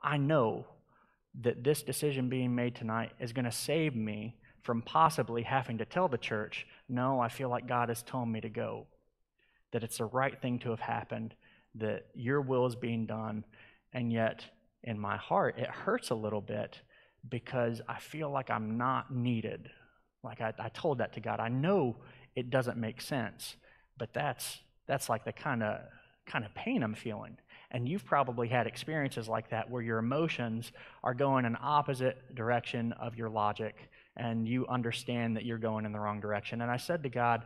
I know that this decision being made tonight is going to save me from possibly having to tell the church, no, I feel like God has told me to go, that it's the right thing to have happened, that your will is being done, and yet in my heart it hurts a little bit because I feel like I'm not needed. Like I told that to God. I know it doesn't make sense, but that's like the kind of pain I'm feeling. And you've probably had experiences like that where your emotions are going an opposite direction of your logic, and you understand that you're going in the wrong direction. And I said to God,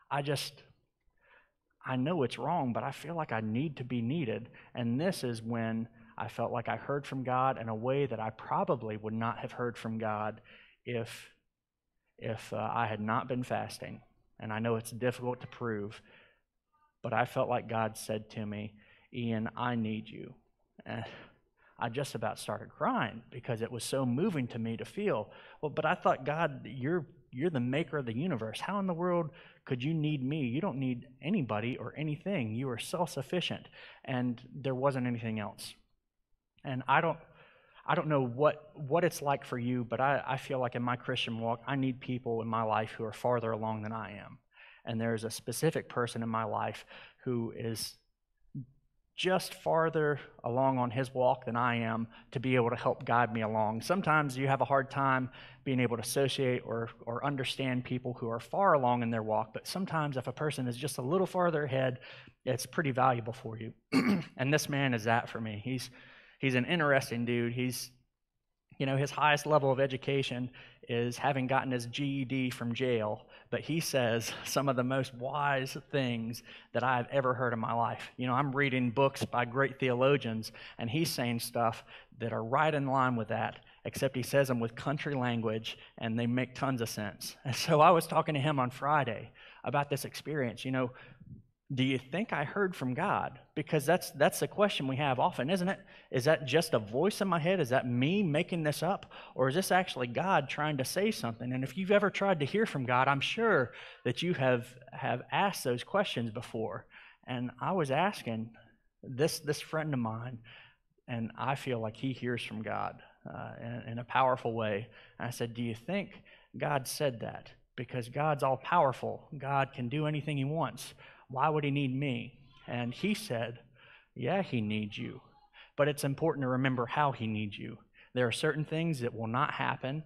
I know it's wrong, but I feel like I need to be needed. And this is when I felt like I heard from God in a way that I probably would not have heard from God if I had not been fasting. And I know it's difficult to prove, but I felt like God said to me, Ian, I need you. And I just about started crying because it was so moving to me to feel, well, but I thought, God, you're the maker of the universe. How in the world could you need me? You don't need anybody or anything. You are self-sufficient. And there wasn't anything else. And I don't know what it's like for you, but I feel like in my Christian walk, I need people in my life who are farther along than I am. And there's a specific person in my life who is just farther along on his walk than I am to be able to help guide me along. Sometimes you have a hard time being able to associate or understand people who are far along in their walk, but sometimes if a person is just a little farther ahead, it's pretty valuable for you. And this man is that for me. He's an interesting dude. He's, his highest level of education is having gotten his GED from jail, but he says some of the most wise things that I've ever heard in my life. I'm reading books by great theologians, and he's saying stuff that are right in line with that, except he says them with country language, and they make tons of sense. And so I was talking to him on Friday about this experience. Do you think I heard from God? Because that's the question we have often, isn't it? Is that just a voice in my head? Is that me making this up? Or is this actually God trying to say something? And if you've ever tried to hear from God, I'm sure that you have asked those questions before. And I was asking this friend of mine, and I feel like he hears from God in a powerful way. And I said, do you think God said that? Because God's all powerful. God can do anything he wants. Why would he need me? And he said, yeah, he needs you. But it's important to remember how he needs you. There are certain things that will not happen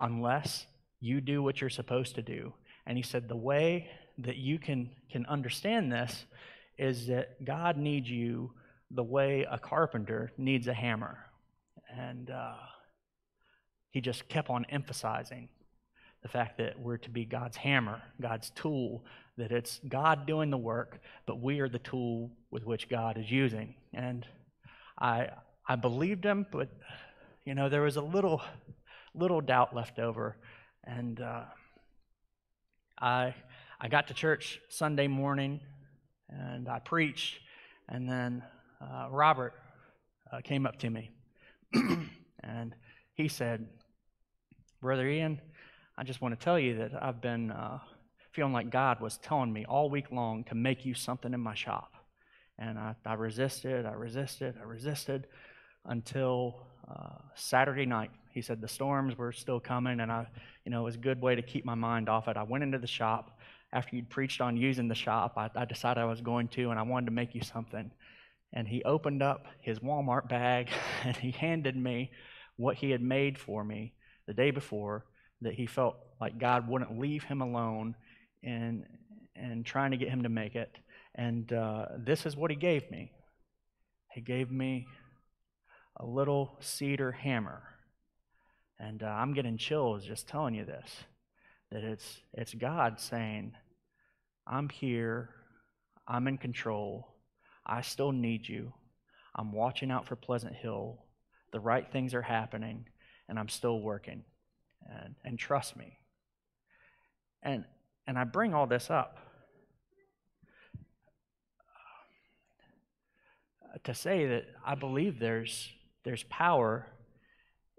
unless you do what you're supposed to do. And he said the way that you can understand this is that God needs you the way a carpenter needs a hammer. And he just kept on emphasizing the fact that we're to be God's hammer, God's tool, that it's God doing the work, but we are the tool with which God is using. And I believed him, but there was a little doubt left over. And I got to church Sunday morning, and I preached, and then Robert came up to me, and he said, Brother Ian, I just want to tell you that I've been feeling like God was telling me all week long to make you something in my shop. And I resisted until Saturday night. He said the storms were still coming, and it was a good way to keep my mind off it. I went into the shop. After you'd preached on using the shop, I decided I was going to, and I wanted to make you something. And he opened up his Walmart bag, and he handed me what he had made for me the day before, that he felt like God wouldn't leave him alone in trying to get him to make it. And this is what he gave me. He gave me a little cedar hammer. And I'm getting chills just telling you this, that it's God saying, I'm here, I'm in control, I still need you, I'm watching out for Pleasant Hill, the right things are happening, and I'm still working. And trust me. And I bring all this up to say that I believe there's power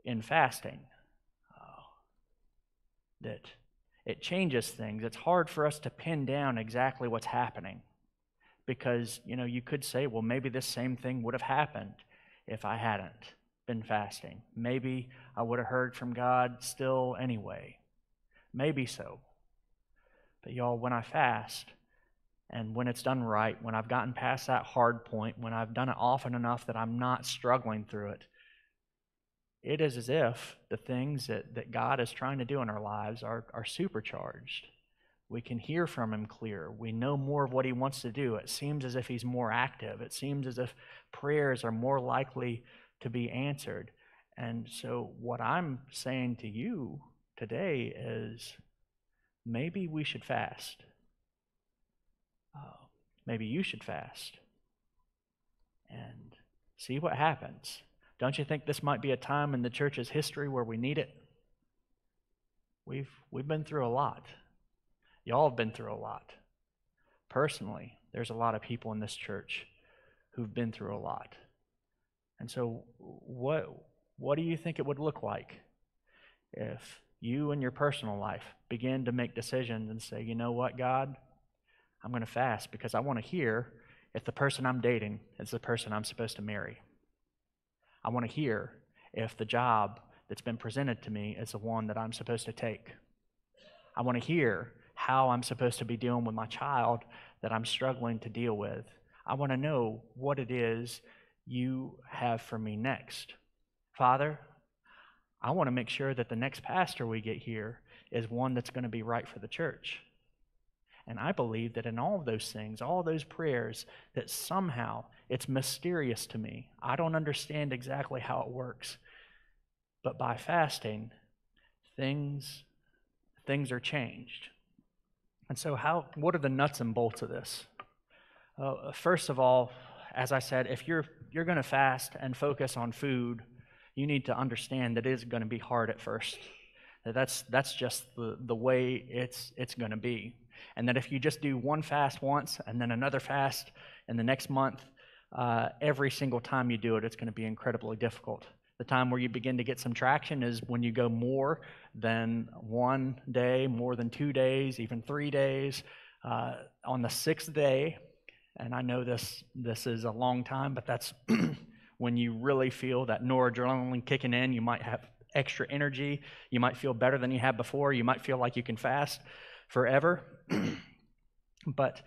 in fasting, that it changes things. It's hard for us to pin down exactly what's happening, Because, you could say, well, maybe this same thing would have happened if I hadn't been fasting. Maybe I would have heard from God still anyway. Maybe so. But y'all, when I fast, and when it's done right, when I've gotten past that hard point, when I've done it often enough that I'm not struggling through it, it is as if the things that God is trying to do in our lives are supercharged. We can hear from Him clear. We know more of what He wants to do. It seems as if He's more active. It seems as if prayers are more likely to be answered. And so what I'm saying to you today is maybe we should fast. Maybe you should fast and see what happens. Don't you think this might be a time in the church's history where we need it? We've been through a lot. Y'all have been through a lot. Personally, there's a lot of people in this church who've been through a lot. And so what do you think it would look like if you in your personal life begin to make decisions and say, you know what, God, I'm going to fast because I want to hear if the person I'm dating is the person I'm supposed to marry. I want to hear if the job that's been presented to me is the one that I'm supposed to take. I want to hear how I'm supposed to be dealing with my child that I'm struggling to deal with. I want to know what it is you have for me next. Father, I want to make sure that the next pastor we get here is one that's going to be right for the church. And I believe that in all of those things, all those prayers, that somehow it's mysterious to me. I don't understand exactly how it works. But by fasting, things are changed. And so what are the nuts and bolts of this? First of all, as I said, if you're going to fast and focus on food, you need to understand that it is going to be hard at first. That's just the way it's going to be. And that if you just do one fast once and then another fast in the next month, every single time you do it, it's going to be incredibly difficult. The time where you begin to get some traction is when you go more than 1 day, more than 2 days, even 3 days. On the 6th day, and I know this is a long time, but that's when you really feel that noradrenaline kicking in. You might have extra energy. You might feel better than you had before. You might feel like you can fast forever. But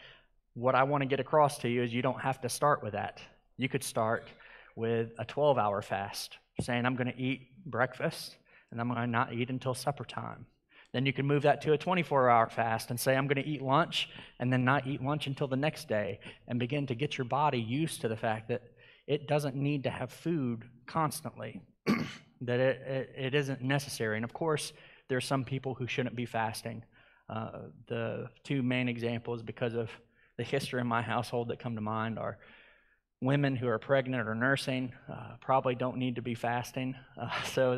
what I want to get across to you is you don't have to start with that. You could start with a 12-hour fast, saying I'm going to eat breakfast and I'm going to not eat until supper time. Then you can move that to a 24-hour fast and say I'm going to eat lunch and then not eat lunch until the next day, and begin to get your body used to the fact that it doesn't need to have food constantly, that it isn't necessary. And of course, there are some people who shouldn't be fasting. The two main examples, because of the history in my household, that come to mind are women who are pregnant or nursing. Probably don't need to be fasting, so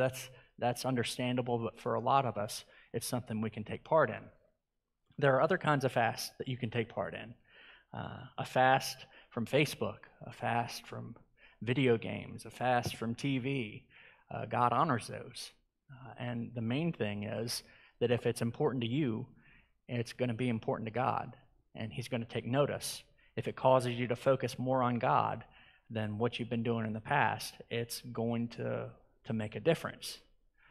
that's understandable. But for a lot of us, it's something we can take part in. There are other kinds of fasts that you can take part in. A fast from Facebook, a fast from video games, a fast from TV. God honors those. And the main thing is that if it's important to you, it's going to be important to God, and He's going to take notice. If it causes you to focus more on God than what you've been doing in the past, it's going to make a difference.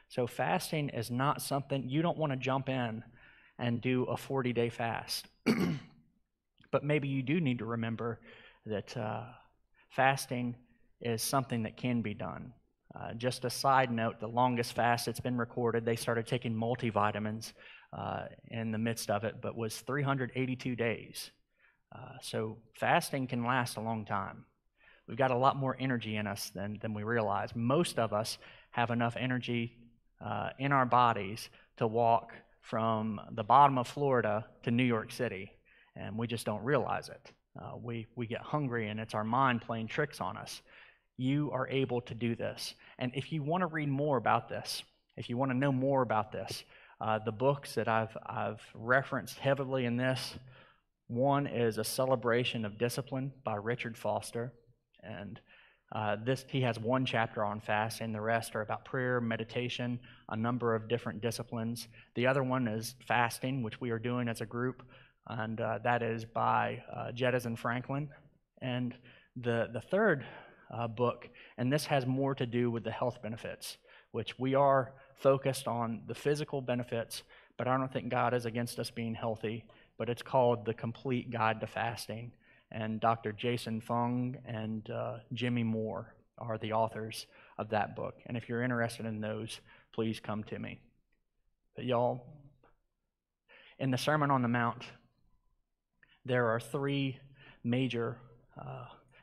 So fasting is not something, you don't want to jump in and do a 40-day fast. But maybe you do need to remember that fasting is something that can be done. Just a side note, the longest fast that's been recorded, they started taking multivitamins in the midst of it, but was 382 days. So fasting can last a long time. We've got a lot more energy in us than we realize. Most of us have enough energy in our bodies to walk from the bottom of Florida to New York City, and we just don't realize it. We get hungry, and it's our mind playing tricks on us. You are able to do this. And if you want to read more about this, if you want to know more about this, the books that I've referenced heavily in this, one is A Celebration of Discipline by Richard Foster. And he has one chapter on fasting. The rest are about prayer, meditation, a number of different disciplines. The other one is fasting, which we are doing as a group. and that is by Jettison Franklin. And the third book, and this has more to do with the health benefits, which we are focused on the physical benefits, but I don't think God is against us being healthy, but it's called The Complete Guide to Fasting. And Dr. Jason Fung and Jimmy Moore are the authors of that book. And if you're interested in those, please come to me. But y'all, in the Sermon on the Mount, there are three major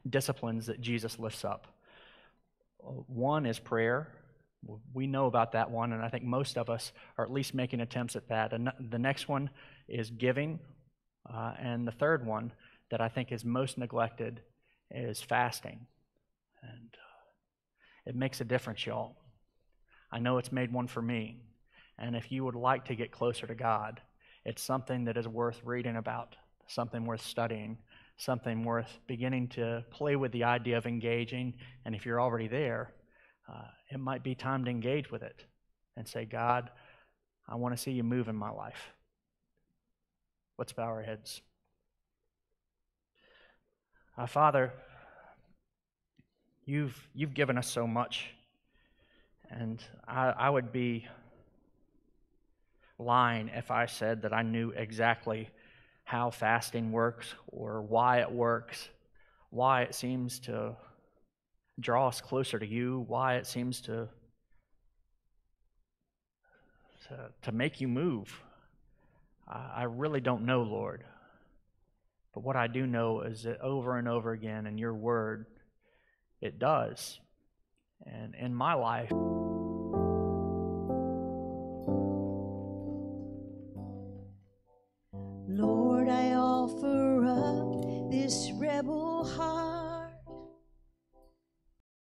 disciplines that Jesus lifts up. One is prayer. We know about that one, and I think most of us are at least making attempts at that. And the next one is giving, and the third one that I think is most neglected is fasting. And it makes a difference, y'all. I know it's made one for me. And if you would like to get closer to God, it's something that is worth reading about, something worth studying, something worth beginning to play with the idea of engaging. And if you're already there, it might be time to engage with it and say, God, I want to see you move in my life. Let's bow our heads. Father, you've given us so much, and I would be lying if I said that I knew exactly how fasting works or why it works, why it seems to draw us closer to you, why it seems to make you move. I really don't know, Lord. But what I do know is that over and over again in your word, it does. And in my life,